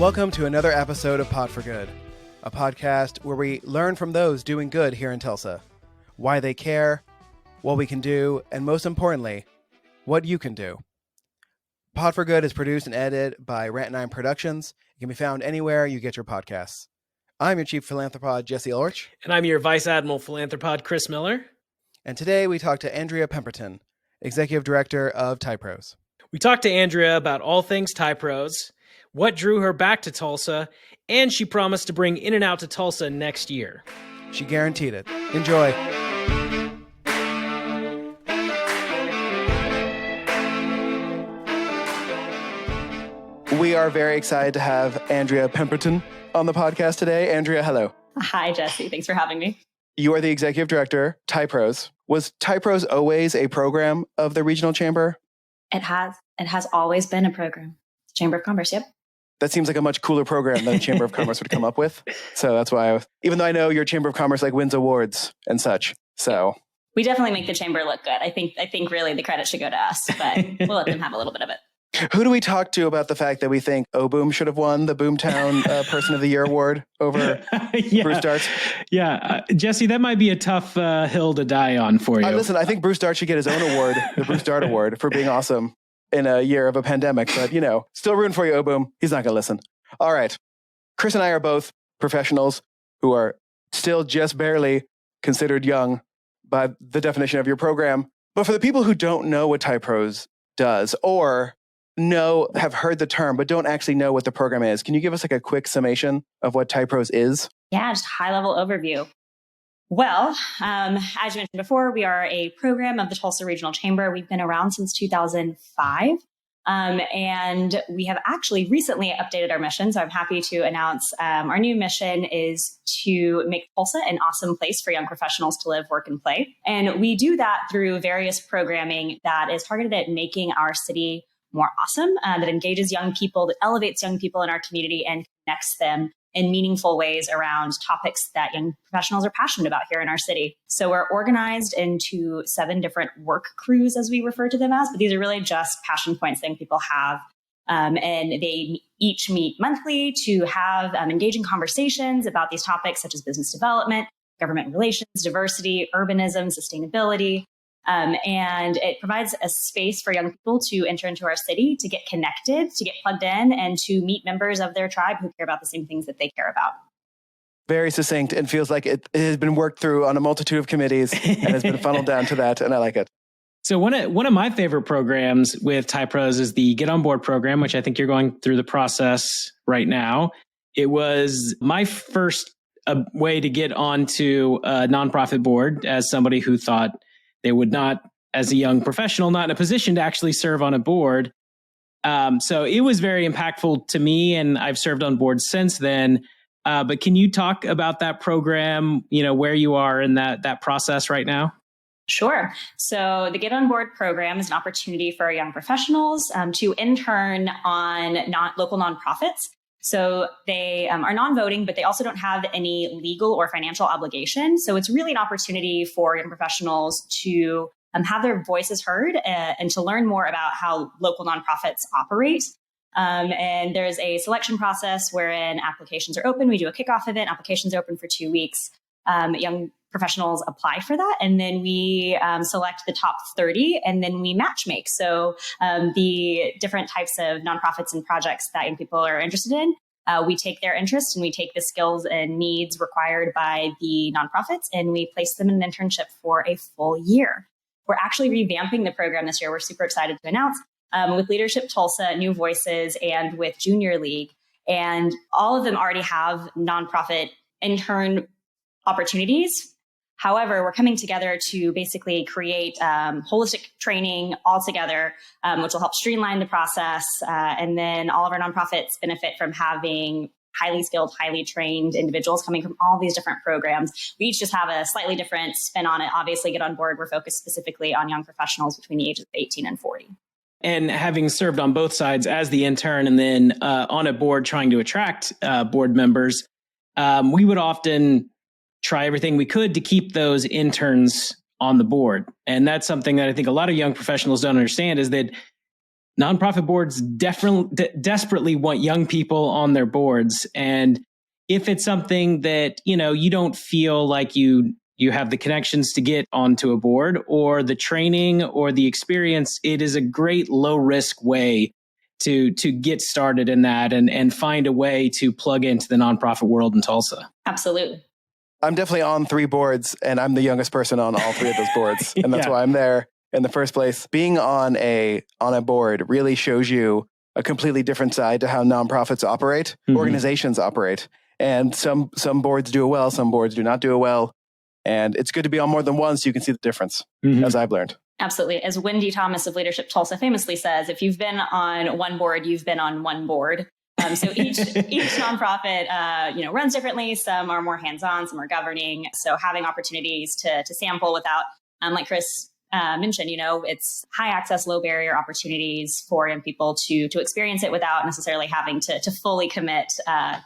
Welcome to another episode of Pod for Good, a podcast where we learn from those doing good here in Tulsa, why they care, what we can do, and most importantly, what you can do. Pod for Good is produced and edited by Rant 9 Productions. It can be found anywhere you get your podcasts. I'm your Chief Philanthropod, Jesse Ulrich. And I'm your Vice Admiral Philanthropod, Chris Miller. And today we talk to Andrea Pemberton, Executive Director of TYPROS. We talked to Andrea about all things TYPROS, what drew her back to Tulsa, and she promised to bring In-N-Out to Tulsa next year. She guaranteed it. Enjoy. We are very excited to have Andrea Pemberton on the podcast today. Andrea, hello. Hi, Jesse. Thanks for having me. You are the Executive Director, TYPROS. Was TYPROS always a program of the Regional Chamber? It has always been a program. Chamber of Commerce, yep. That seems like a much cooler program than the Chamber of Commerce would come up with. So that's why, even though I know your Chamber of Commerce wins awards and such, so. We definitely make the chamber look good. I think really the credit should go to us, but we'll let them have a little bit of it. Who do we talk to about the fact that we think Boom should have won the Boomtown Person of the Year award over Bruce Darts? Yeah, Jesse, that might be a tough hill to die on for you. Listen, I think Bruce Dart should get his own award, the Bruce Dart Award, for being awesome in a year of a pandemic. But, still rooting for you, Boom. He's not going to listen. All right. Chris and I are both professionals who are still just barely considered young by the definition of your program. But for the people who don't know what TYPROS does or have heard the term, but don't actually know what the program is, can you give us a quick summation of what TYPROS is? Yeah, just high-level overview. Well, as you mentioned before, we are a program of the Tulsa Regional Chamber. We've been around since 2005, and we have actually recently updated our mission. So I'm happy to announce our new mission is to make Tulsa an awesome place for young professionals to live, work, and play. And we do that through various programming that is targeted at making our city more awesome, that engages young people, that elevates young people in our community and connects them in meaningful ways around topics that young professionals are passionate about here in our city. So we're organized into 7 different work crews, as we refer to them as, but these are really just passion points that young people have. And they each meet monthly to have engaging conversations about these topics such as business development, government relations, diversity, urbanism, sustainability. And it provides a space for young people to enter into our city, to get connected, to get plugged in, and to meet members of their tribe who care about the same things that they care about. Very succinct and feels like it has been worked through on a multitude of committees and has been funneled down to that, and I like it. So one of my favorite programs with TYPROS is the Get On Board program, which I think you're going through the process right now. It was my first way to get onto a nonprofit board as somebody who thought they would not, as a young professional, not in a position to actually serve on a board. So it was very impactful to me, and I've served on boards since then. But can you talk about that program, where you are in that process right now? Sure. So the Get On Board program is an opportunity for young professionals to intern on local nonprofits. So they are non-voting, but they also don't have any legal or financial obligation. So it's really an opportunity for young professionals to have their voices heard and to learn more about how local nonprofits operate. And there's a selection process wherein applications are open. We do a kickoff event. Applications are open for 2 weeks. Young professionals apply for that, and then we select the top 30, and then we match make. So the different types of nonprofits and projects that young people are interested in, we take their interest and we take the skills and needs required by the nonprofits, and we place them in an internship for a full year. We're actually revamping the program this year. We're super excited to announce with Leadership Tulsa, New Voices, and with Junior League. And all of them already have nonprofit intern opportunities. However, we're coming together to basically create holistic training all together, which will help streamline the process. And then all of our nonprofits benefit from having highly skilled, highly trained individuals coming from all these different programs. We each just have a slightly different spin on it. Obviously, Get On Board, we're focused specifically on young professionals between the ages of 18 and 40. And having served on both sides as the intern and then on a board trying to attract board members, we would often try everything we could to keep those interns on the board. And that's something that I think a lot of young professionals don't understand, is that nonprofit boards desperately want young people on their boards. And if it's something that, you don't feel like you have the connections to get onto a board or the training or the experience, it is a great low risk way to get started in that and find a way to plug into the nonprofit world in Tulsa. Absolutely. I'm definitely on 3 boards, and I'm the youngest person on all 3 of those boards. And that's why I'm there in the first place. Being on a board really shows you a completely different side to how nonprofits operate, organizations operate. And some boards do it well, some boards do not do it well. And it's good to be on more than one so you can see the difference, as I've learned. Absolutely. As Wendy Thomas of Leadership Tulsa famously says, if you've been on one board, you've been on one board. So each nonprofit, runs differently. Some are more hands-on, some are governing. So having opportunities to sample without, like Chris mentioned, it's high access, low barrier opportunities for young people to experience it without necessarily having to fully commit.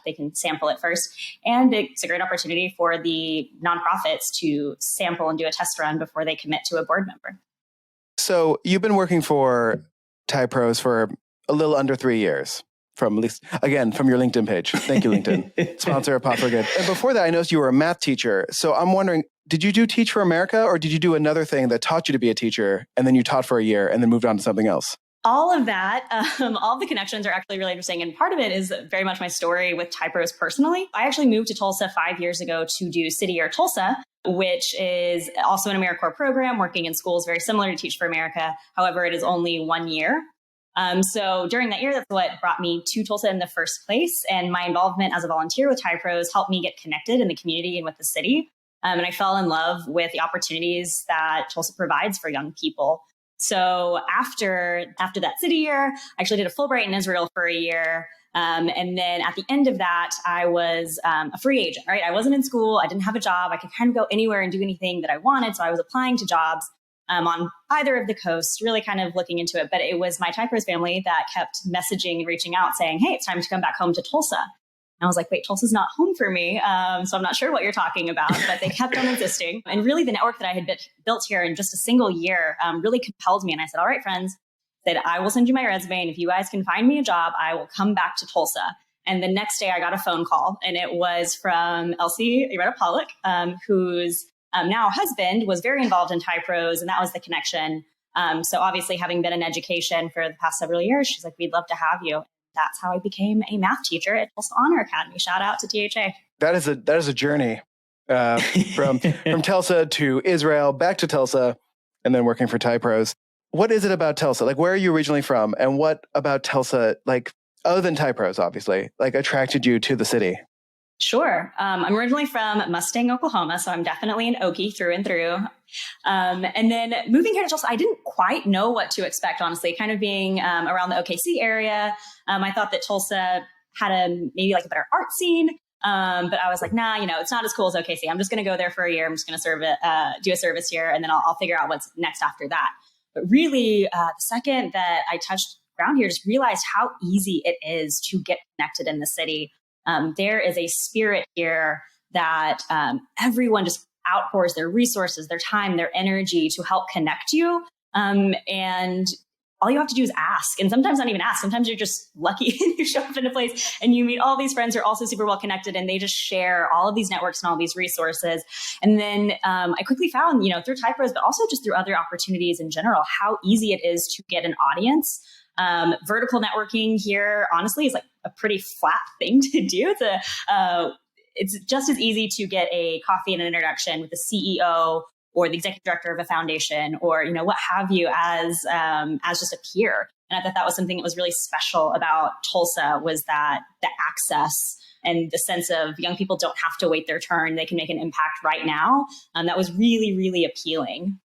They can sample it first. And it's a great opportunity for the nonprofits to sample and do a test run before they commit to a board member. So you've been working for TYPROS for a little under 3 years. From your LinkedIn page. Thank you, LinkedIn. Sponsor of Pot for Good. And before that, I noticed you were a math teacher. So I'm wondering, did you do Teach for America, or did you do another thing that taught you to be a teacher and then you taught for a year and then moved on to something else? All of that, all the connections are actually really interesting. And part of it is very much my story with TYPROS personally. I actually moved to Tulsa 5 years ago to do City Year Tulsa, which is also an AmeriCorps program working in schools very similar to Teach for America. However, it is only 1 year. So during that year, that's what brought me to Tulsa in the first place. And my involvement as a volunteer with TYPROS helped me get connected in the community and with the city. And I fell in love with the opportunities that Tulsa provides for young people. So after that city year, I actually did a Fulbright in Israel for a year. And then at the end of that, I was a free agent, right? I wasn't in school. I didn't have a job. I could kind of go anywhere and do anything that I wanted. So I was applying to jobs on either of the coasts, really kind of looking into it. But it was my TYPROS family that kept messaging and reaching out saying, hey, it's time to come back home to Tulsa. And I was like, wait, Tulsa's not home for me. So I'm not sure what you're talking about, but they kept on insisting. And really the network that I had built here in just a single year really compelled me. And I said, all right, friends, said, I will send you my resume. And if you guys can find me a job, I will come back to Tulsa. And the next day I got a phone call, and it was from Elsie Pollock, whose now husband was very involved in TYPROS, and that was the connection. So obviously, having been in education for the past several years, she's like, we'd love to have you. That's how I became a math teacher at Tulsa Honor Academy. Shout out to THA. That is a journey from Tulsa to Israel, back to Tulsa, and then working for TYPROS. What is it about Tulsa? Like, where are you originally from? And what about Tulsa, like, other than TYPROS, obviously, like, attracted you to the city? Sure. I'm originally from Mustang, Oklahoma, so I'm definitely an Okie through and through. And then moving here to Tulsa, I didn't quite know what to expect, honestly, kind of being around the OKC area. I thought that Tulsa had maybe like a better art scene. But I was like, nah, it's not as cool as OKC. I'm just going to go there for a year. I'm just going to do a service here, and then I'll figure out what's next after that. But really, the second that I touched ground here, just realized how easy it is to get connected in the city. There is a spirit here that everyone just outpours their resources, their time, their energy to help connect you. And all you have to do is ask. And sometimes not even ask. Sometimes you're just lucky and you show up in a place and you meet all these friends who are also super well connected, and they just share all of these networks and all these resources. And then I quickly found, through TYPROS, but also just through other opportunities in general, how easy it is to get an audience. Vertical networking here, honestly, is like a pretty flat thing to do. It's just as easy to get a coffee and an introduction with the CEO or the executive director of a foundation, or what have you, as just a peer. And I thought that was something that was really special about Tulsa, was that the access and the sense of young people don't have to wait their turn; they can make an impact right now. That was really, really appealing.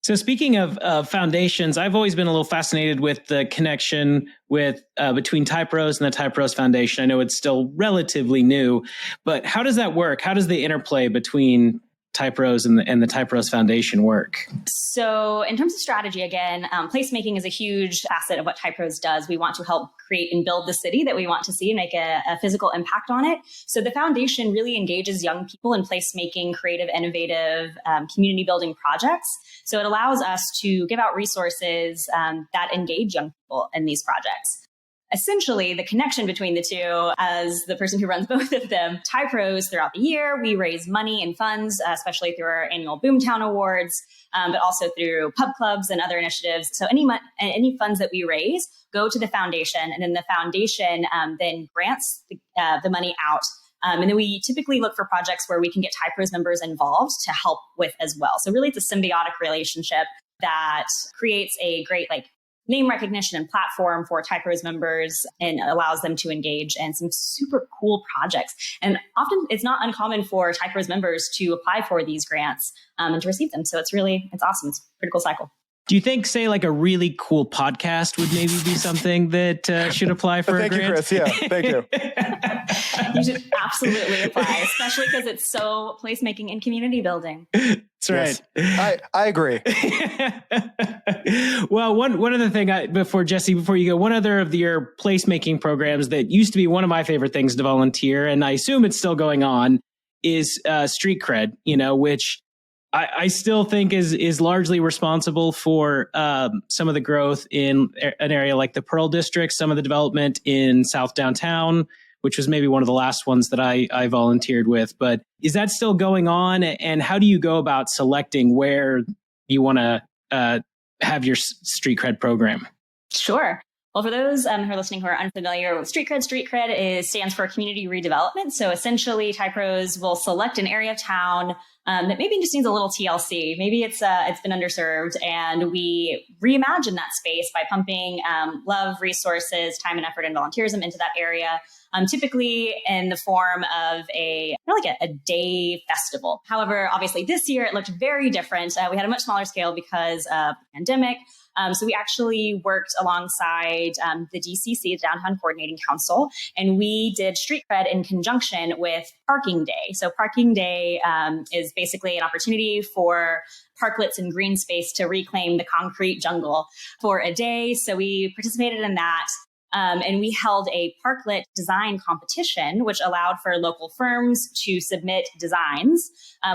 So speaking of foundations, I've always been a little fascinated with the connection with between TYPROS and the TYPROS Foundation. I know it's still relatively new, but how does that work? How does the interplay between TYPROS and the TYPROS Foundation work? So in terms of strategy, again, placemaking is a huge facet of what TYPROS does. We want to help create and build the city that we want to see and make a physical impact on it. So the foundation really engages young people in placemaking, creative, innovative, community building projects. So it allows us to give out resources that engage young people in these projects. Essentially, the connection between the two, as the person who runs both of them, TYPROS throughout the year, we raise money and funds, especially through our annual Boomtown Awards, but also through pub clubs and other initiatives. So any funds that we raise go to the foundation, and then the foundation then grants the money out. And then we typically look for projects where we can get TYPROS members involved to help with as well. So really, it's a symbiotic relationship that creates a great name recognition and platform for TYPROS members and allows them to engage in some super cool projects. And often it's not uncommon for TYPROS members to apply for these grants and to receive them. So it's awesome. It's a pretty cool cycle. Do you think, say, a really cool podcast would maybe be something that should apply for a grant? Thank you, Chris. Yeah, thank you. You should absolutely apply, especially because it's so placemaking and community building. That's right. Yes. I agree. Well, one other thing, before you go, one other of your placemaking programs that used to be one of my favorite things to volunteer, and I assume it's still going on, is street cred, which I still think is largely responsible for some of the growth in an area like the Pearl District, some of the development in South Downtown, which was maybe one of the last ones that I volunteered with. But is that still going on? And how do you go about selecting where you want to have your street cred program? Sure. Well, for those who are listening who are unfamiliar with street cred stands for community redevelopment. So essentially, TYPROS will select an area of town that maybe just needs a little TLC. Maybe it's been underserved, and we reimagine that space by pumping love, resources, time and effort, and volunteerism into that area. Typically in the form of a day festival. However, obviously this year it looked very different. We had a much smaller scale because of the pandemic. So we actually worked alongside the DCC, the Downtown Coordinating Council, and we did street cred in conjunction with Parking Day. So Parking Day is basically an opportunity for parklets and green space to reclaim the concrete jungle for a day. So we participated in that. And we held a parklet design competition, which allowed for local firms to submit designs,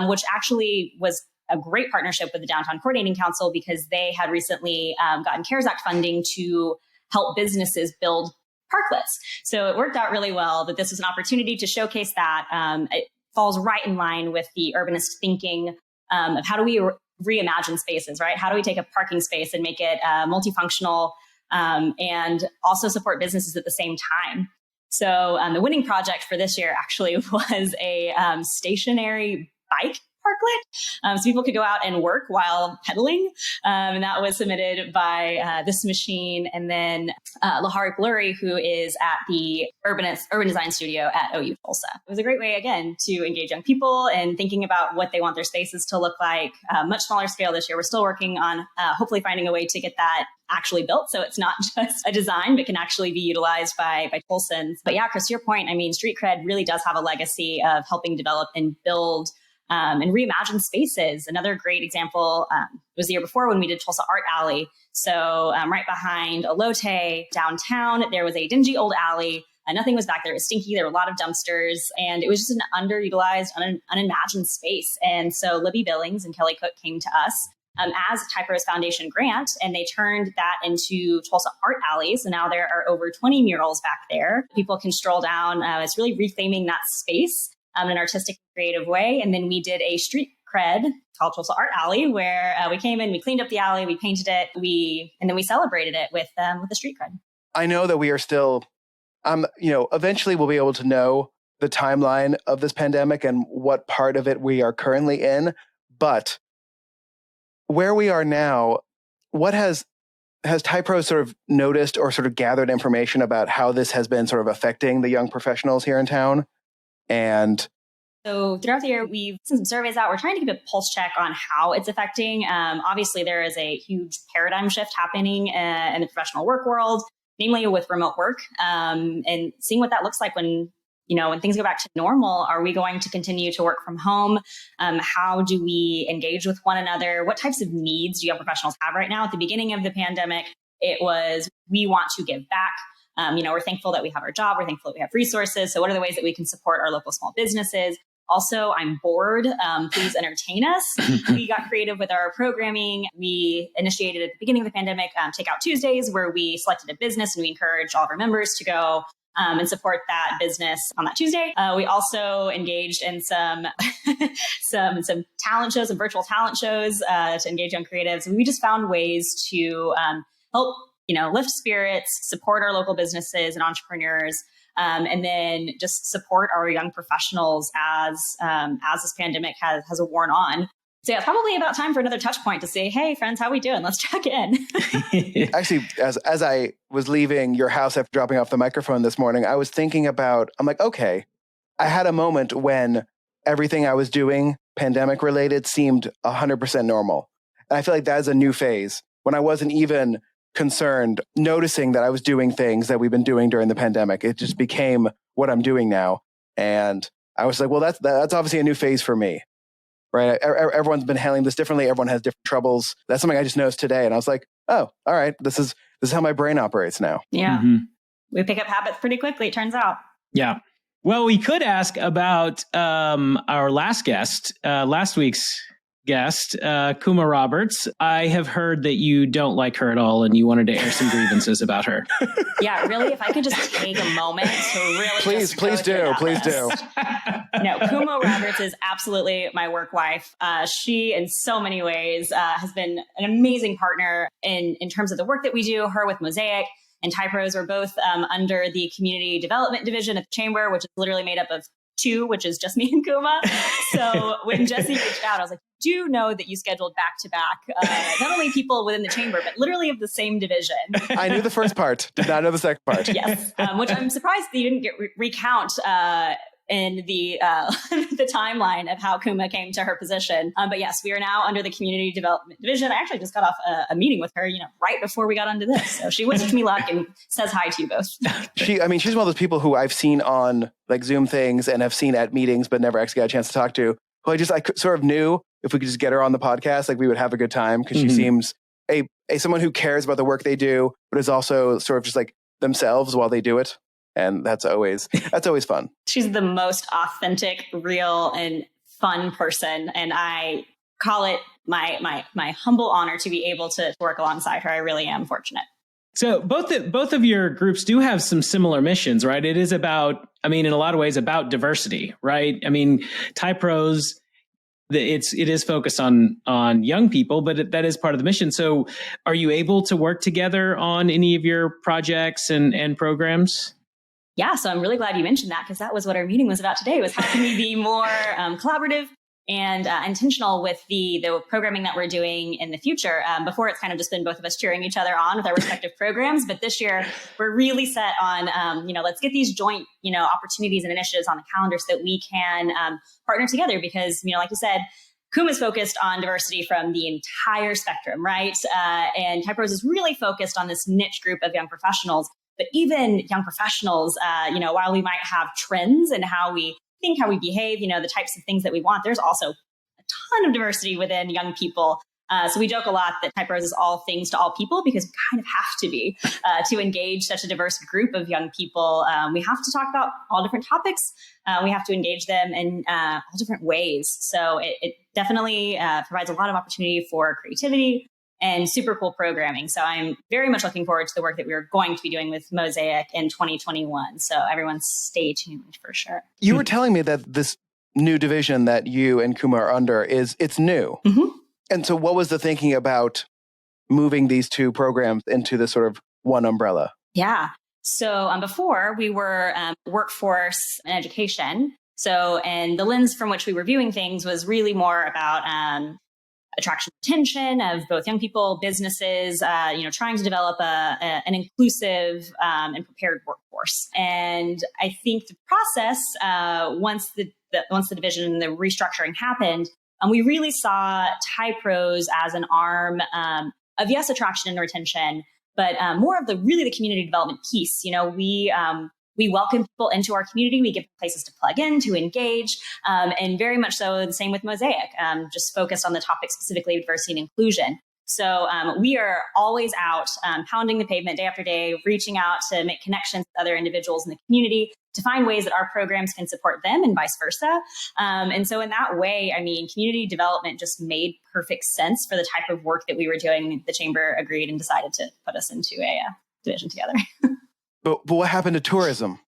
which actually was a great partnership with the Downtown Coordinating Council because they had recently gotten CARES Act funding to help businesses build parklets. So it worked out really well that this was an opportunity to showcase that. It falls right in line with the urbanist thinking of how do we reimagine spaces, right? How do we take a parking space and make it multifunctional and also support businesses at the same time? So the winning project for this year actually was a stationary bike parklet. So people could go out and work while pedaling. And that was submitted by This Machine and then Lahari Blurry, who is at the Urban Design Studio at OU Tulsa. It was a great way, again, to engage young people and thinking about what they want their spaces to look like. Much smaller scale this year. We're still working on hopefully finding a way to get that actually built so it's not just a design, but can actually be utilized by Tulsans. But yeah, Chris, to your point, street cred really does have a legacy of helping develop and build and reimagine spaces. Another great example was the year before when we did Tulsa Art Alley. So right behind Elote downtown, there was a dingy old alley. Nothing was back there. It was stinky. There were a lot of dumpsters, and it was just an underutilized, unimagined space. And so Libby Billings and Kelly Cook came to us as a TYPROS Foundation grant, and they turned that into Tulsa Art Alley. So now there are over 20 murals back there. People can stroll down. It's really reclaiming that space in an artistic, creative way. And then we did a street cred called Tulsa Art Alley, where we came in, we cleaned up the alley, we painted it, and then we celebrated it with the street cred. I know that we are still, eventually we'll be able to know the timeline of this pandemic and what part of it we are currently in. But where we are now, what has TYPROS sort of noticed or sort of gathered information about how this has been sort of affecting the young professionals here in town? And so throughout the year, we've sent some surveys out. We're trying to keep a pulse check on how it's affecting. Obviously, there is a huge paradigm shift happening in the professional work world, namely with remote work, and seeing what that looks like when when things go back to normal, are we going to continue to work from home? How do we engage with one another? What types of needs do young professionals have right now? At the beginning of the pandemic, it was, we want to give back. We're thankful that we have our job. We're thankful that we have resources. So what are the ways that we can support our local small businesses? Also, I'm bored. Please entertain us. We got creative with our programming. We initiated at the beginning of the pandemic Takeout Tuesdays, where we selected a business and we encouraged all of our members to go and support that business on that Tuesday. We also engaged in some talent shows, some virtual talent shows to engage young creatives. We just found ways to help lift spirits, support our local businesses and entrepreneurs. And then just support our young professionals as this pandemic has worn on. So yeah, it's probably about time for another touch point to say, hey, friends, how we doing? Let's check in. Actually, as I was leaving your house after dropping off the microphone this morning, I was thinking about, I'm like, okay, I had a moment when everything I was doing pandemic related seemed 100% normal. And I feel like that is a new phase when I wasn't even concerned, noticing that I was doing things that we've been doing during the pandemic. It just became what I'm doing now. And I was like, well, that's obviously a new phase for me, right? Everyone's been handling this differently. Everyone has different troubles. That's something I just noticed today. And I was like, oh, all right, this is how my brain operates now. Yeah. We pick up habits pretty quickly, it turns out. Yeah. Well, we could ask about our last guest, last week's guest, Kuma Roberts. I have heard that you don't like her at all and you wanted to air some grievances about her. Yeah, really, if I could just take a moment to really Please do. No, Kuma Roberts is absolutely my work wife. She, in so many ways, has been an amazing partner in terms of the work that we do. Her with Mosaic and TYPROS are both under the Community Development Division at the Chamber, which is literally made up of two, which is just me and Kuma. So when Jesse reached out, I was like, do know that you scheduled back-to-back, not only people within the chamber, but literally of the same division. I knew the first part, did not know the second part. Yes, which I'm surprised that you didn't get recount in the timeline of how Kuma came to her position. But yes, we are now under the Community Development Division. I actually just got off a meeting with her, right before we got onto this. So she wished me luck and says hi to you both. She's one of those people who I've seen on like Zoom things and have seen at meetings, but never actually got a chance to talk to. Who I sort of knew if we could just get her on the podcast, like we would have a good time, because she seems a someone who cares about the work they do, but is also sort of just like themselves while they do it. And that's always fun. She's the most authentic, real, and fun person. And I call it my humble honor to be able to work alongside her. I really am fortunate. So both of your groups do have some similar missions, right? It is about, in a lot of ways about diversity, right? TYPROS, it is focused on young people, but that is part of the mission. So are you able to work together on any of your projects and programs? Yeah, so I'm really glad you mentioned that, because that was what our meeting was about today, was how can we be more collaborative and intentional with the programming that we're doing in the future. Before, it's kind of just been both of us cheering each other on with our respective programs. But this year, we're really set on, let's get these joint, opportunities and initiatives on the calendar so that we can partner together. Because, like you said, Kuma is focused on diversity from the entire spectrum, right? And TYPROS is really focused on this niche group of young professionals. But even young professionals, while we might have trends in how we think, how we behave, the types of things that we want, there's also a ton of diversity within young people. So we joke a lot that TYPROS is all things to all people, because we kind of have to be to engage such a diverse group of young people. We have to talk about all different topics. We have to engage them in all different ways. So it definitely provides a lot of opportunity for creativity and super cool programming. So I'm very much looking forward to the work that we're going to be doing with Mosaic in 2021. So everyone stay tuned for sure. You were telling me that this new division that you and Kuma are under it's new. Mm-hmm. And so what was the thinking about moving these two programs into this sort of one umbrella? Yeah. So before we were workforce and education. So, and the lens from which we were viewing things was really more about attraction and retention of both young people, businesses, trying to develop an inclusive and prepared workforce. And I think the process, once the division and the restructuring happened, we really saw TYPROS as an arm of, yes, attraction and retention, but more of the community development piece. We we welcome people into our community. We give them places to plug in, to engage, and very much so the same with Mosaic, just focused on the topic specifically diversity and inclusion. So we are always out pounding the pavement day after day, reaching out to make connections with other individuals in the community to find ways that our programs can support them and vice versa. And so in that way, I mean, community development just made perfect sense for the type of work that we were doing. The chamber agreed and decided to put us into a division together. But what happened to tourism?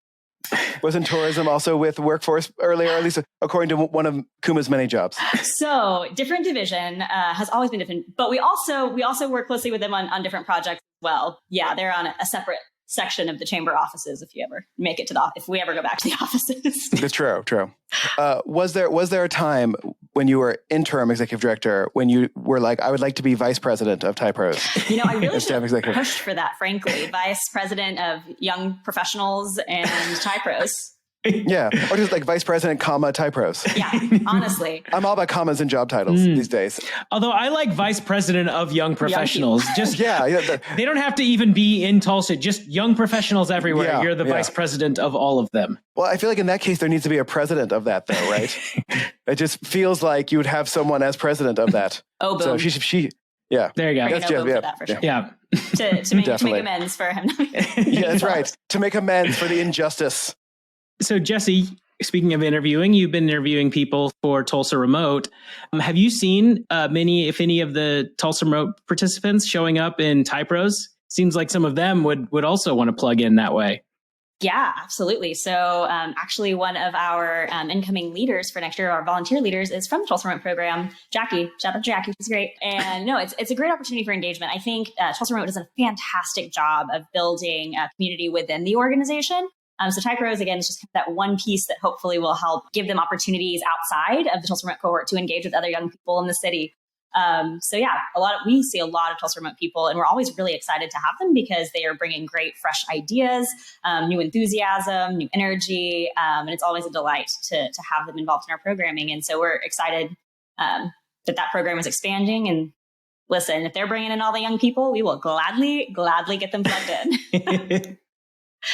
Wasn't tourism also with workforce earlier, at least according to one of Kuma's many jobs? So different division has always been different, but we also work closely with them on different projects as well. Yeah, they're on a separate section of the chamber offices if you ever make it to if we ever go back to the offices. That's true. Was there a time when you were interim executive director when you were like, I would like to be vice president of TYPROS? I really should have pushed for that, frankly. Vice president of Young Professionals and TYPROS. Yeah, or just like vice president, TYPROS. Yeah, honestly. I'm all about commas and job titles these days. Although I like vice president of Young Professionals. Just they don't have to even be in Tulsa, just young professionals everywhere. Yeah, you're the vice president of all of them. Well, I feel like in that case, there needs to be a president of that though, right? It just feels like you would have someone as president of that. Oh, boom. So she yeah. There you go. That's just, for that, for sure. Yeah. to make amends for him. Yeah, that's right. To make amends for the injustice. So, Jesse, speaking of interviewing, you've been interviewing people for Tulsa Remote. Have you seen many, if any, of the Tulsa Remote participants showing up in TYPROS? Seems like some of them would also want to plug in that way. Yeah, absolutely. So actually, one of our incoming leaders for next year, our volunteer leaders, is from the Tulsa Remote program. Jackie, shout out to Jackie, she's great. And no, it's a great opportunity for engagement. I think Tulsa Remote does a fantastic job of building a community within the organization. So TYPROS, again, is just that one piece that hopefully will help give them opportunities outside of the Tulsa Remote cohort to engage with other young people in the city. So yeah, we see a lot of Tulsa Remote people, and we're always really excited to have them because they are bringing great, fresh ideas, new enthusiasm, new energy, and it's always a delight to have them involved in our programming. And so we're excited that program is expanding. And listen, if they're bringing in all the young people, we will gladly get them plugged in.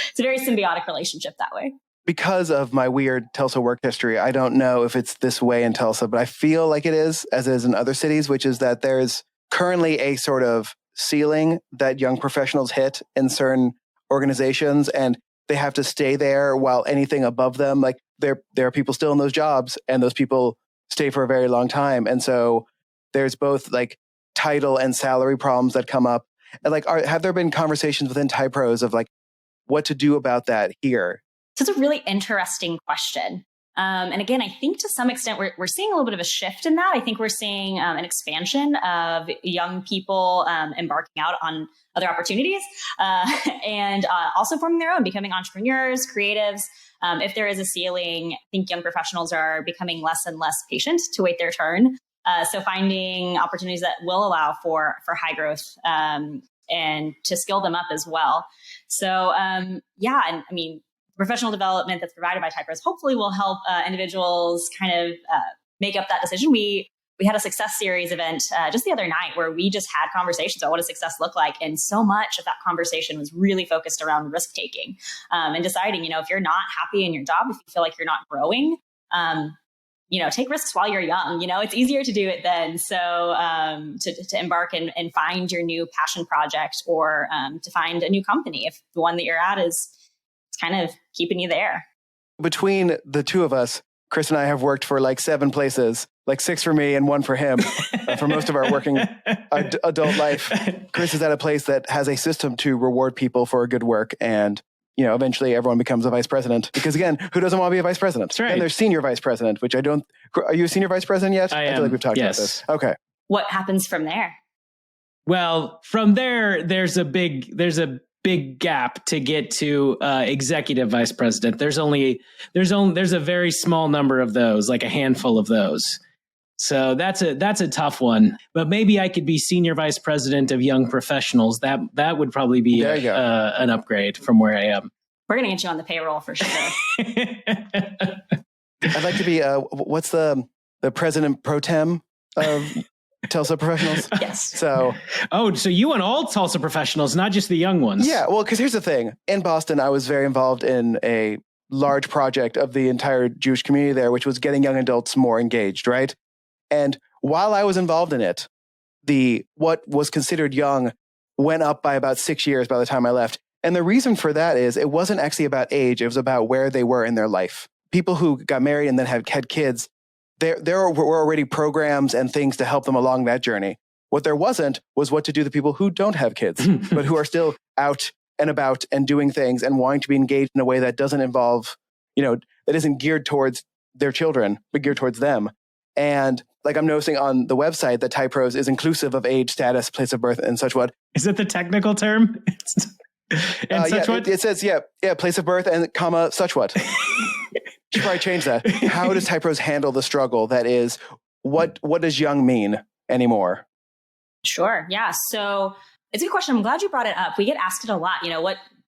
It's a very symbiotic relationship that way. Because of my weird Tulsa work history, I don't know if it's this way in Tulsa, but I feel like it is, as it is in other cities, which is that there's currently a sort of ceiling that young professionals hit in certain organizations, and they have to stay there while anything above them, like there are people still in those jobs, and those people stay for a very long time. And so there's both like title and salary problems that come up. And like, have there been conversations within TYPROS of like, what to do about that here? So it's a really interesting question. And again, I think to some extent, we're seeing a little bit of a shift in that. I think we're seeing an expansion of young people embarking out on other opportunities and also forming their own, becoming entrepreneurs, creatives. If there is a ceiling, I think young professionals are becoming less and less patient to wait their turn. So finding opportunities that will allow for high growth and to skill them up as well. So, and I mean, professional development that's provided by TYPROS hopefully will help individuals kind of make up that decision. We had a success series event just the other night where we just had conversations about what does success look like. And so much of that conversation was really focused around risk taking and deciding, if you're not happy in your job, if you feel like you're not growing, take risks while you're young. It's easier to do it then. So to embark and find your new passion project or to find a new company if the one that you're at is kind of keeping you there. Between the two of us, Chris and I have worked for like 7 places, like 6 for me and 1 for him for most of our working adult life. Chris is at a place that has a system to reward people for good work, and eventually everyone becomes a vice president. Because again, who doesn't want to be a vice president? That's right. And there's senior vice president, which I don't. Are you a senior vice president yet? I am. feel like we've talked about this. Okay. What happens from there? Well, from there, there's a big gap to get to executive vice president. There's a very small number of those, like a handful of those. So that's a tough one. But maybe I could be senior vice president of Young Professionals. That would probably be an upgrade from where I am. We're going to get you on the payroll for sure. I'd like to be what's the president pro tem of Tulsa professionals. Yes. So you want all Tulsa professionals, not just the young ones. yeah, well, because here's the thing. In Boston, I was very involved in a large project of the entire Jewish community there, which was getting young adults more engaged, right? And while I was involved in it, what was considered young went up by about 6 years by the time I left. And the reason for that is it wasn't actually about age. It was about where they were in their life. People who got married and then had kids, there were already programs and things to help them along that journey. What there wasn't was what to do to people who don't have kids, but who are still out and about and doing things and wanting to be engaged in a way that doesn't involve, that isn't geared towards their children, but geared towards them. And like I'm noticing on the website that TYPROS is inclusive of age, status, place of birth, and such what. Is it the technical term? And such what? It says, place of birth and comma, such what. Should probably change that. How does TYPROS handle the struggle that is, what does young mean anymore? Sure. Yeah. So it's a good question. I'm glad you brought it up. We get asked it a lot.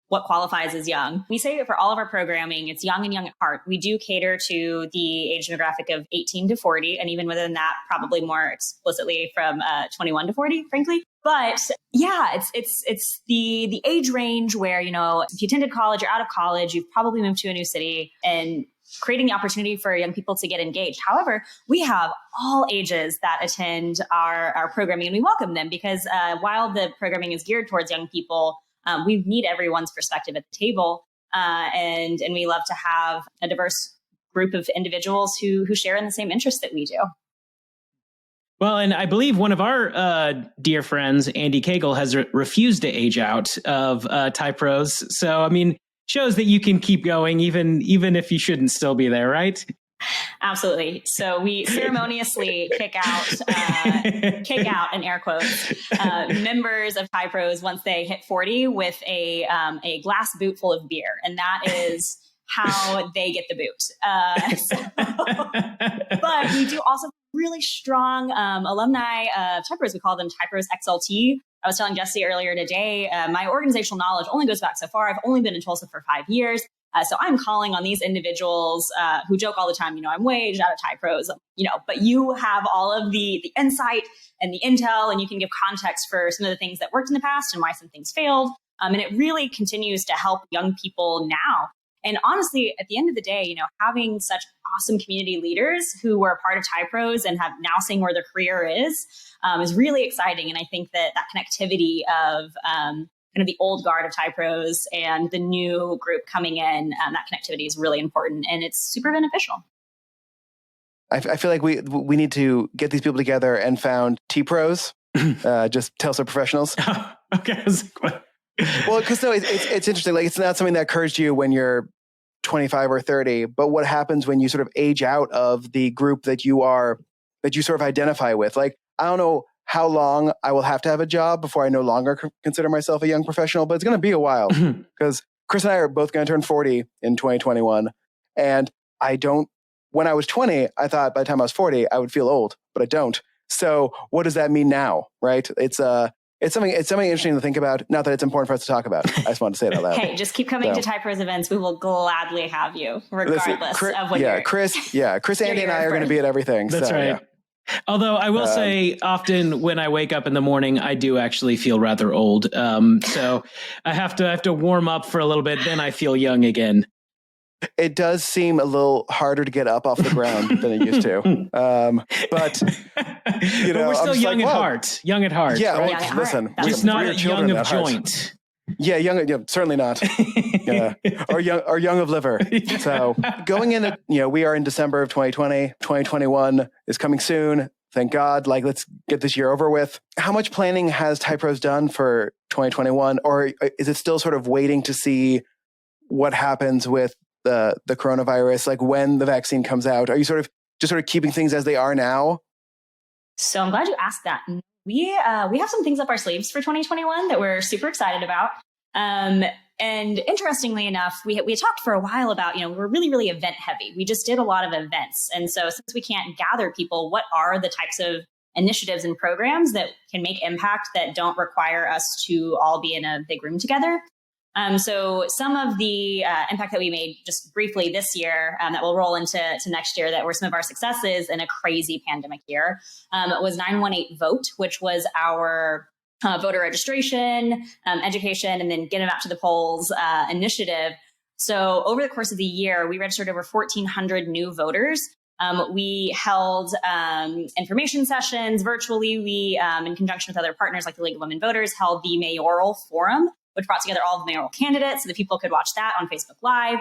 What qualifies as young? We say for all of our programming, it's young and young at heart. We do cater to the age demographic of 18 to 40, and even within that, probably more explicitly from 21 to 40, frankly. But yeah, it's the age range where, if you attended college, you're out of college, you've probably moved to a new city, and creating the opportunity for young people to get engaged. However, we have all ages that attend our programming, and we welcome them because while the programming is geared towards young people, we need everyone's perspective at the table, and we love to have a diverse group of individuals who share in the same interests that we do. Well, and I believe one of our dear friends, Andy Cagle, has refused to age out of TYPROS. So, shows that you can keep going even if you shouldn't still be there, right? Absolutely. So we ceremoniously kick out in air quotes, members of TYPROS once they hit 40 with a glass boot full of beer. And that is how they get the boot. But we do also really strong alumni of TYPROS. We call them TYPROS XLT. I was telling Jesse earlier today, my organizational knowledge only goes back so far. I've only been in Tulsa for 5 years. So I'm calling on these individuals who joke all the time, I'm way aged out of TYPROS, but you have all of the insight and the intel, and you can give context for some of the things that worked in the past and why some things failed. And it really continues to help young people now. And honestly, at the end of the day, having such awesome community leaders who were a part of TYPROS and have now seen where their career is really exciting. And I think that connectivity of kind of the old guard of TYPROS and the new group coming in, that connectivity is really important, and it's super beneficial. I feel like we need to get these people together and found TPROS, just Tulsa professionals. Okay. Well, because it's interesting. Like, it's not something that occurs to you when you're 25 or 30, but what happens when you sort of age out of the group that you sort of identify with? Like, I don't know how long I will have to have a job before I no longer consider myself a young professional, but it's going to be a while because Chris and I are both going to turn 40 in 2021. And when I was 20, I thought by the time I was 40, I would feel old, but I don't. So what does that mean now? Right? It's something interesting to think about. Not that it's important for us to talk about. I just wanted to say it out loud. Hey, just keep coming to TYPROS events. We will gladly have you, regardless of what you're. Chris, Andy, and I are going to be at everything. That's right. Yeah. Although I will say, often when I wake up in the morning, I do actually feel rather old. So I have to warm up for a little bit. Then I feel young again. It does seem a little harder to get up off the ground than it used to. But we're still young at heart. Young at heart. Yeah. Right? Well, listen, just not young of joint. Yeah, young, certainly not. Or young of liver. So going into, we are in December of 2020, 2021 is coming soon. Thank God. Like, let's get this year over with. How much planning has TYPROS done for 2021? Or is it still sort of waiting to see what happens with the coronavirus? Like, when the vaccine comes out, are you sort of keeping things as they are now? So I'm glad you asked that. We have some things up our sleeves for 2021 that we're super excited about. And interestingly enough, we had talked for a while about, we're really, really event heavy. We just did a lot of events. And so since we can't gather people, what are the types of initiatives and programs that can make impact that don't require us to all be in a big room together? So some of the impact that we made just briefly this year that will roll into next year that were some of our successes in a crazy pandemic year was 918 Vote, which was our voter registration, education, and then get them out to the polls initiative. So over the course of the year, we registered over 1,400 new voters. We held information sessions virtually. We, in conjunction with other partners like the League of Women Voters, held the mayoral forum, which brought together all the mayoral candidates so that people could watch that on Facebook Live.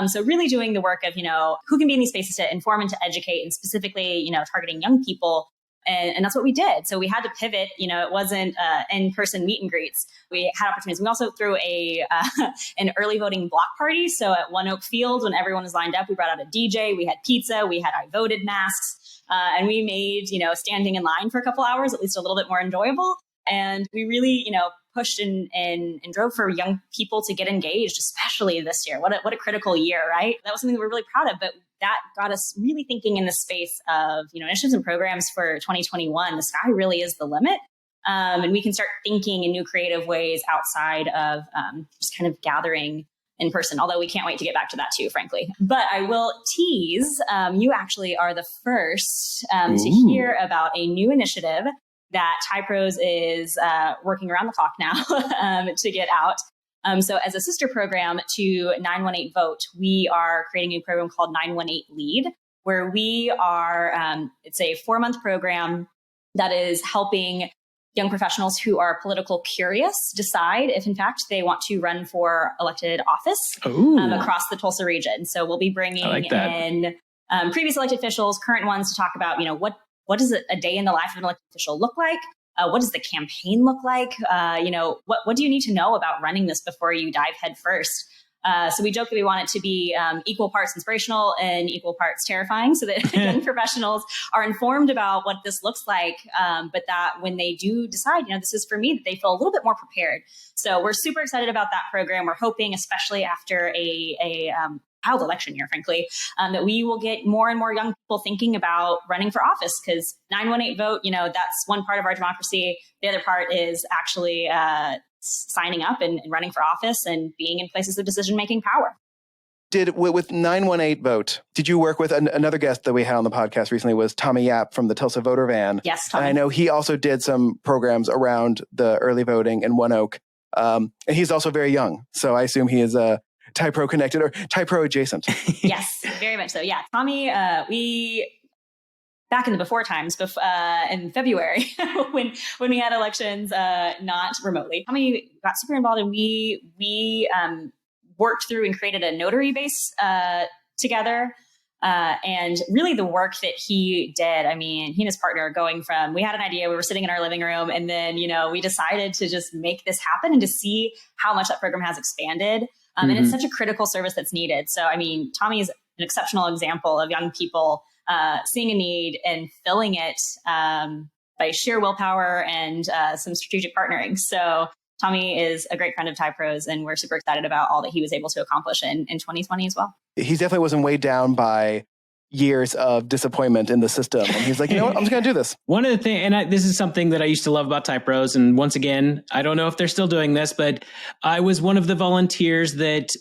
So really doing the work of, who can be in these spaces to inform and to educate, and specifically, targeting young people. And that's what we did. So we had to pivot. It wasn't in-person meet and greets. We had opportunities. We also threw an early voting block party. So at One Oak Field, when everyone was lined up, we brought out a DJ. We had pizza. We had I Voted masks. And we made, standing in line for a couple hours at least a little bit more enjoyable. And we really, pushed and drove for young people to get engaged, especially this year. What a critical year, right? That was something that we're really proud of. But that got us really thinking in the space of, initiatives and programs for 2021. The sky really is the limit. And we can start thinking in new creative ways outside of just kind of gathering in person, although we can't wait to get back to that too, frankly. But I will tease, you actually are the first to hear about a new initiative that TYPROS is working around the clock now to get out. So as a sister program to 918 Vote, we are creating a program called 918 Lead, where we are, it's a 4-month program that is helping young professionals who are political curious decide if, in fact, they want to run for elected office across the Tulsa region. So we'll be bringing in previous elected officials, current ones, to talk about, what does a day in the life of an elected official look like? What does the campaign look like? What do you need to know about running this before you dive head first? So we joke that we want it to be equal parts inspirational and equal parts terrifying, so that young professionals are informed about what this looks like, but that when they do decide, this is for me, that they feel a little bit more prepared. So we're super excited about that program. We're hoping, especially after a wild election year, frankly, that we will get more and more young people thinking about running for office, because 918 Vote, that's one part of our democracy. The other part is actually signing up and running for office and being in places of decision-making power. With 918 Vote, did you work with another guest that we had on the podcast recently was Tommy Yap from the Tulsa Voter Van? Yes, Tommy. And I know he also did some programs around the early voting in One Oak. And he's also very young. So I assume he is TYPRO connected or TYPRO adjacent. Yes, very much so. Yeah. Tommy, we, back in the before times, in February, when we had elections, not remotely, Tommy got super involved, and we worked through and created a notary base together. And really the work that he did, he and his partner we had an idea, we were sitting in our living room, and then, we decided to just make this happen and to see how much that program has expanded. And it's such a critical service that's needed. So, Tommy is an exceptional example of young people seeing a need and filling it by sheer willpower and some strategic partnering. So Tommy is a great friend of TYPROS, and we're super excited about all that he was able to accomplish in 2020 as well. He definitely wasn't weighed down by years of disappointment in the system. And he's like, I'm just going to do this. One of the things, and this is something that I used to love about TYPROS, and once again, I don't know if they're still doing this, but I was one of the volunteers that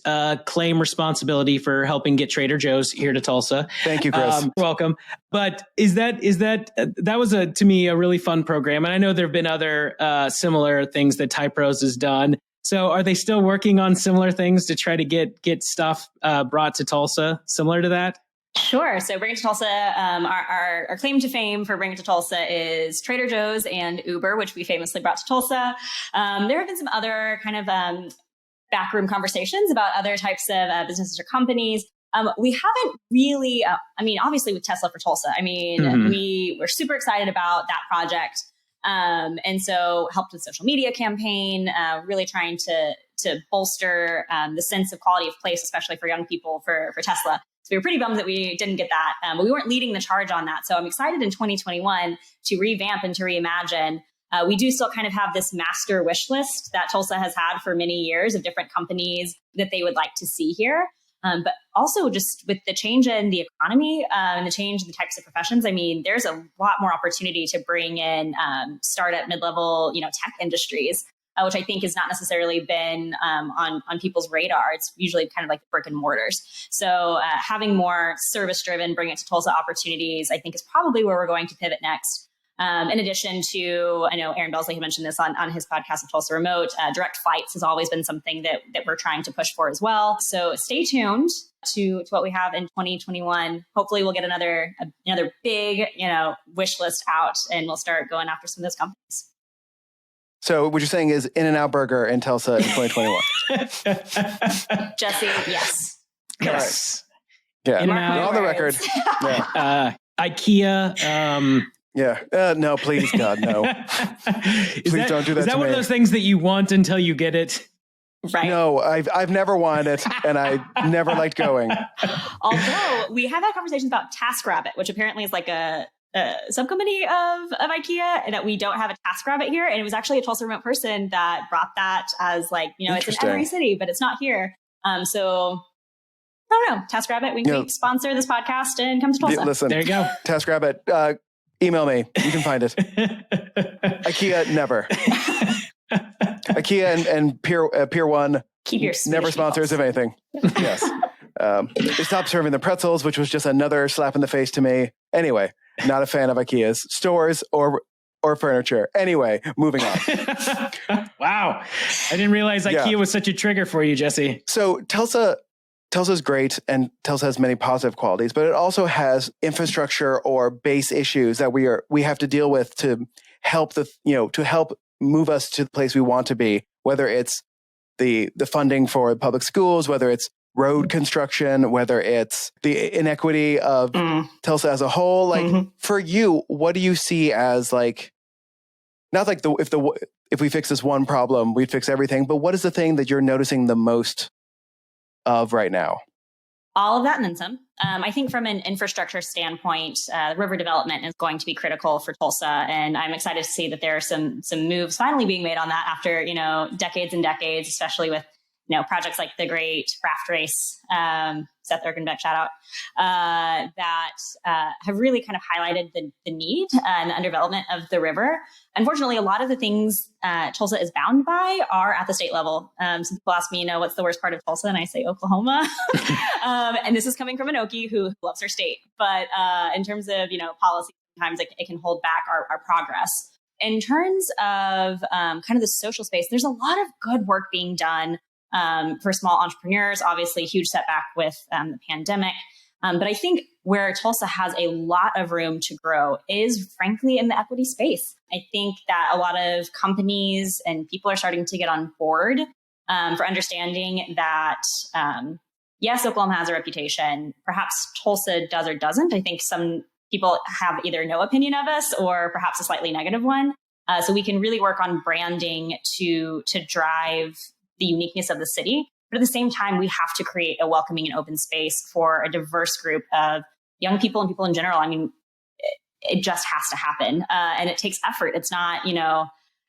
claim responsibility for helping get Trader Joe's here to Tulsa. Thank you, Chris. You're welcome. But that was to me a really fun program. And I know there have been other similar things that TYPROS has done. So are they still working on similar things to try to get stuff brought to Tulsa similar to that? Sure. So Bring It to Tulsa, our claim to fame for Bring It to Tulsa is Trader Joe's and Uber, which we famously brought to Tulsa. There have been some other kind of backroom conversations about other types of businesses or companies. We haven't really, obviously with Tesla for Tulsa, we were super excited about that project. And so helped with social media campaign, really trying to bolster the sense of quality of place, especially for young people for Tesla. So we were pretty bummed that we didn't get that, but we weren't leading the charge on that. So I'm excited in 2021 to revamp and to reimagine. We do still kind of have this master wish list that Tulsa has had for many years of different companies that they would like to see here. But also just with the change in the economy and the change in the types of professions, there's a lot more opportunity to bring in startup, mid-level, tech industries. which I think has not necessarily been on people's radar. It's usually kind of like the brick and mortars. So having more service driven, bring it to Tulsa opportunities, I think is probably where we're going to pivot next. In addition to, I know Aaron Belsley had mentioned this on his podcast of Tulsa Remote, direct flights has always been something that we're trying to push for as well. So stay tuned to what we have in 2021. Hopefully we'll get another big, wish list out, and we'll start going after some of those companies. So what you're saying is In-N-Out Burger in Tulsa in 2021. Jesse, yes. Yes. Yeah. You're on the record. Yeah. IKEA. Yeah. No, please, God, no. Please don't do that. Is that to one me. of those things that you want until you get it? Right. No, I've never wanted it, and I never liked going. Although we have had conversations about TaskRabbit, which apparently is like a subcompany of IKEA, and that we don't have a TaskRabbit here. And it was actually a Tulsa Remote person that brought that as like, it's in every city, but it's not here. So I don't know, TaskRabbit, we can sponsor this podcast and come to Tulsa. Listen, there you go. TaskRabbit, email me. You can find it. IKEA, never. IKEA and Pier 1 keep your never sponsors of anything. Yes. They stopped serving the pretzels, which was just another slap in the face to me. Anyway, not a fan of IKEA's stores or furniture. Anyway, moving on. Wow. I didn't realize IKEA was such a trigger for you, Jesse. So Tulsa's great, and Tulsa has many positive qualities, but it also has infrastructure or base issues that we have to deal with to help move us to the place we want to be, whether it's the funding for public schools, whether it's road construction, whether it's the inequity of Tulsa as a whole. Like for you, what do you see as like, not like if we fix this one problem, we'd fix everything, but what is the thing that you're noticing the most of right now? All of that and then some. I think from an infrastructure standpoint, river development is going to be critical for Tulsa. And I'm excited to see that there are some moves finally being made on that after, decades and decades, especially with, projects like the Great Raft Race, Seth Erkenbeck, shout out, that have really kind of highlighted the need and the underdevelopment of the river. Unfortunately, a lot of the things Tulsa is bound by are at the state level. Some people ask me, what's the worst part of Tulsa? And I say Oklahoma. And this is coming from an Okie who loves her state. But in terms of, policy, sometimes it can hold back our progress. In terms of kind of the social space, there's a lot of good work being done for small entrepreneurs. Obviously, huge setback with the pandemic. But I think where Tulsa has a lot of room to grow is frankly in the equity space. I think that a lot of companies and people are starting to get on board for understanding that, yes, Oklahoma has a reputation. Perhaps Tulsa does or doesn't. I think some people have either no opinion of us or perhaps a slightly negative one. So we can really work on branding to drive the uniqueness of the city. But at the same time, we have to create a welcoming and open space for a diverse group of young people and people in general. I mean, it just has to happen. And it takes effort. It's not,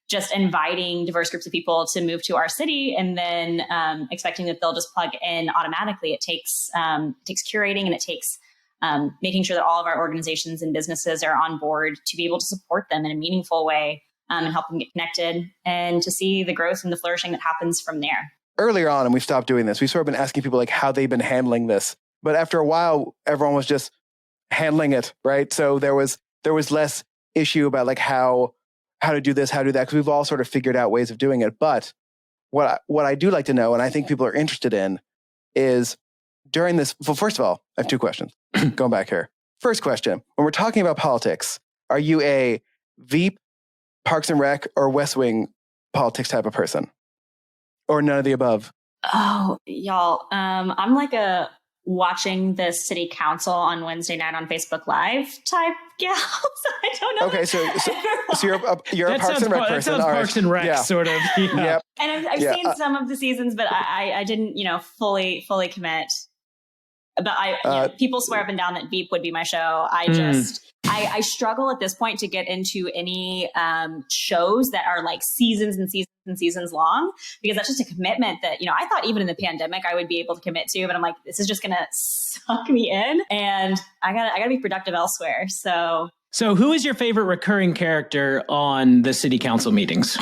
just inviting diverse groups of people to move to our city and then expecting that they'll just plug in automatically. It takes curating, and it takes making sure that all of our organizations and businesses are on board to be able to support them in a meaningful way and help them get connected and to see the growth and the flourishing that happens from there. Earlier on, and we stopped doing this, we've sort of been asking people like how they've been handling this. But after a while, everyone was just handling it, right? So there was less issue about like how to do this, how to do that, because we've all sort of figured out ways of doing it. But what I do like to know, and I think people are interested in, is during this. Well, first of all, I have two questions. Going back here. First question: when we're talking about politics, are you a Veep, Parks and Rec, or West Wing politics type of person? Or none of the above? Oh, y'all. I'm like a watching the city council on Wednesday night on Facebook Live type gal. So I don't know. Okay, so you're a Parks and Rec person. That sounds Parks and Rec, sort of. Yeah. Yep. And I've seen some of the seasons, but I didn't, fully commit. But people swear up and down that Veep would be my show. I struggle at this point to get into any shows that are like seasons and seasons and seasons long, because that's just a commitment that, I thought even in the pandemic I would be able to commit to, but I'm like, this is just going to suck me in, and I gotta be productive elsewhere. So who is your favorite recurring character on the city council meetings?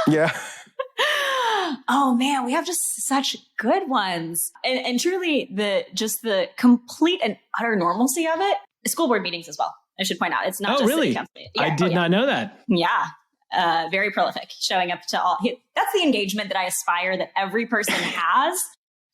Yeah. Oh man, we have just such good ones. And truly the complete and utter normalcy of it, school board meetings as well. I should point out, it's not just really? city council. Yeah, I did not know that. Yeah. Very prolific, showing up to all. That's the engagement that I aspire that every person has,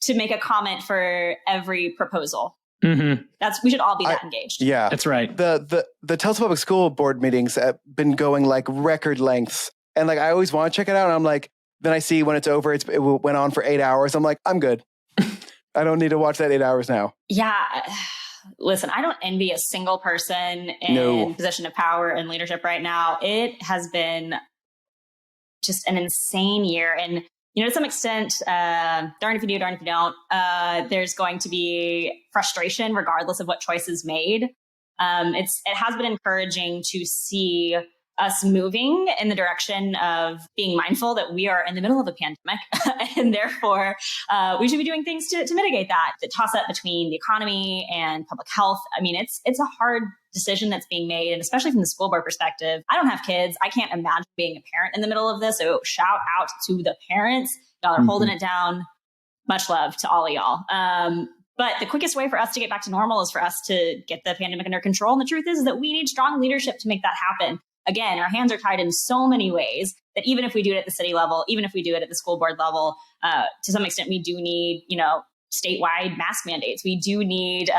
to make a comment for every proposal. Mm-hmm. We should all be that engaged. Yeah, that's right. The Tulsa Public School board meetings have been going like record lengths, and like I always want to check it out. And I'm like, then I see when it's over, it went on for 8 hours. I'm like, I'm good. I don't need to watch that 8 hours now. Yeah. Listen, I don't envy a single person in position of power and leadership right now. It has been just an insane year. And, to some extent, darn if you do, darn if you don't, there's going to be frustration regardless of what choice is made. It has been encouraging to see us moving in the direction of being mindful that we are in the middle of a pandemic and therefore we should be doing things to mitigate that. The toss up between the economy and public health. I mean, it's a hard decision that's being made, and especially from the school board perspective. I don't have kids. I can't imagine being a parent in the middle of this. So shout out to the parents. Y'all are holding it down. Much love to all of y'all. But the quickest way for us to get back to normal is for us to get the pandemic under control. And the truth is that we need strong leadership to make that happen. Again, our hands are tied in so many ways that even if we do it at the city level, even if we do it at the school board level, to some extent, we do need, statewide mask mandates. We do need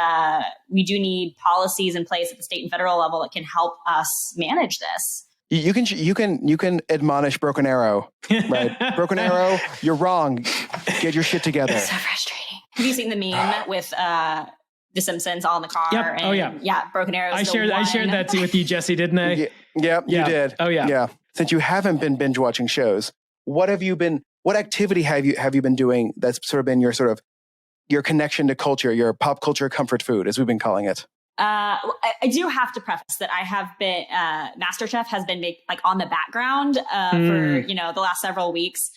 policies in place at the state and federal level that can help us manage this. You can admonish Broken Arrow, right? Broken Arrow, you're wrong. Get your shit together. It's so frustrating. Have you seen the meme with The Simpsons all in the car? Yep. And, yeah. Broken Arrow. I shared that with you, Jesse, didn't I? Yep, you did. Oh yeah. Yeah. Since you haven't been binge watching shows, what activity have you been doing that's sort of been your connection to culture, your pop culture comfort food, as we've been calling it? I do have to preface that I have been MasterChef has been on the background for the last several weeks.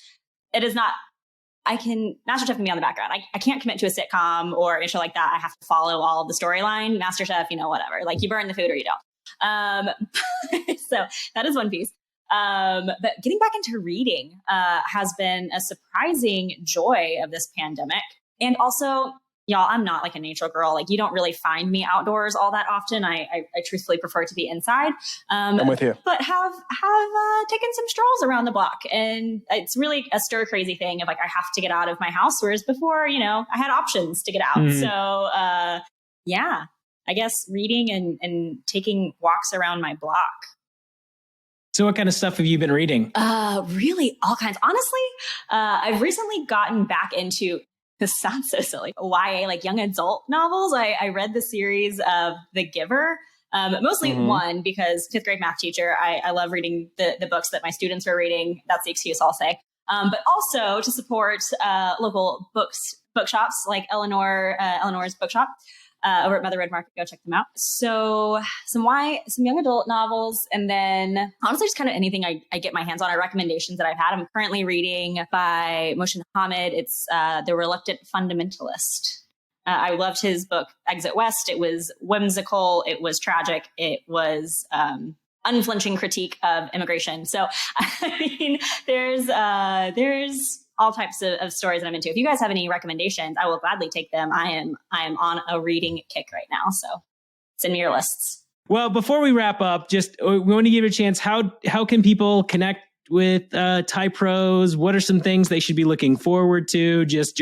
It is not. MasterChef can be on the background. I can't commit to a sitcom or a show like that. I have to follow all of the storyline. MasterChef, whatever. Like you burn the food or you don't. So that is one piece. But getting back into reading has been a surprising joy of this pandemic. And also, y'all, I'm not like a nature girl. Like you don't really find me outdoors all that often. I truthfully prefer to be inside. I'm with you. But have taken some strolls around the block. And it's really a stir crazy thing of like, I have to get out of my house. Whereas before, I had options to get out. So yeah, I guess reading and taking walks around my block. So what kind of stuff have you been reading? Really all kinds. Honestly, I've recently gotten back into, this sounds so silly, YA, like young adult novels. I read the series of The Giver, mostly one because fifth grade math teacher. I love reading the books that my students are reading. That's the excuse I'll say. But also to support local bookshops like Eleanor's bookshop. Over at Mother Red Market, go check them out. So some young adult novels, and then honestly just kind of anything I get my hands on are recommendations that I've had. I'm currently reading by Mohsin Hamid. It's The Reluctant Fundamentalist. I loved his book Exit West. It was whimsical. It was tragic. It was unflinching critique of immigration. So I mean, there's all types of stories that I'm into. If you guys have any recommendations, I will gladly take them. I am on a reading kick right now. So send me your lists. Well, before we wrap up, just we want to give it a chance. How can people connect with TYPROS? What are some things they should be looking forward to? Just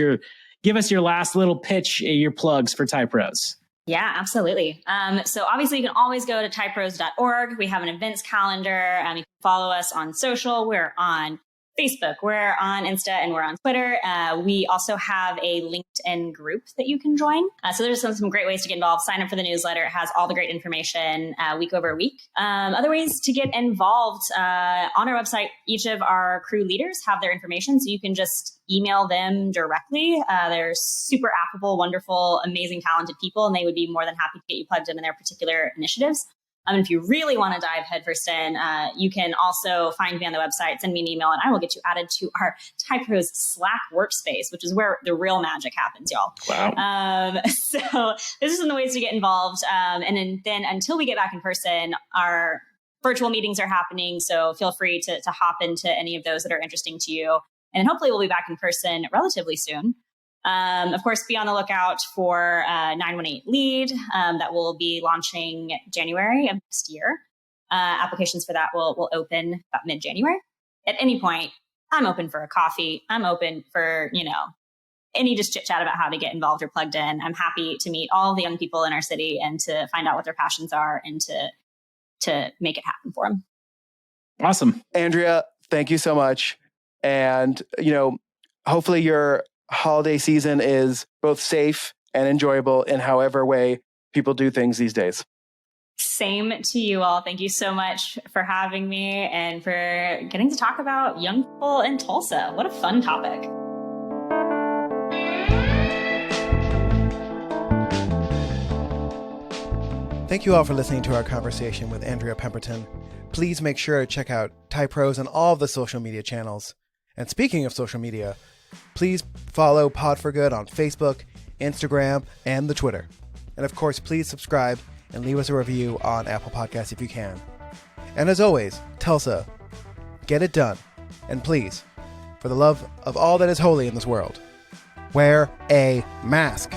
give us your last little pitch, your plugs for TYPROS. Yeah, absolutely. So obviously you can always go to typros.org. We have an events calendar. You can follow us on social. We're on Facebook, we're on Insta, and we're on Twitter. We also have a LinkedIn group that you can join. So there's some great ways to get involved. Sign up for the newsletter. It has all the great information week over week. Other ways to get involved on our website, each of our crew leaders have their information. So you can just email them directly. They're super affable, wonderful, amazing, talented people, and they would be more than happy to get you plugged in their particular initiatives. If you really want to dive headfirst in, you can also find me on the website, send me an email, and I will get you added to our TYPROS Slack workspace, which is where the real magic happens, y'all. Wow. So this is some of the ways to get involved. And then until we get back in person, our virtual meetings are happening. So feel free to hop into any of those that are interesting to you. And hopefully we'll be back in person relatively soon. Of course, be on the lookout for 918 Lead that will be launching January of next year. Applications for that will open about mid-January. At any point, I'm open for a coffee. I'm open for, any just chit chat about how to get involved or plugged in. I'm happy to meet all the young people in our city and to find out what their passions are and to make it happen for them. Awesome. Andrea, thank you so much. And, hopefully your holiday season is both safe and enjoyable in however way people do things these days. Same to you all. Thank you so much for having me and for getting to talk about young people in Tulsa. What a fun topic. Thank you all for listening to our conversation with Andrea Pemberton. Please make sure to check out TYPROS on all of the social media channels. And speaking of social media, please follow Pod for Good on Facebook, Instagram, and the Twitter. And of course, please subscribe and leave us a review on Apple Podcasts if you can. And as always, Tulsa, get it done. And please, for the love of all that is holy in this world, wear a mask.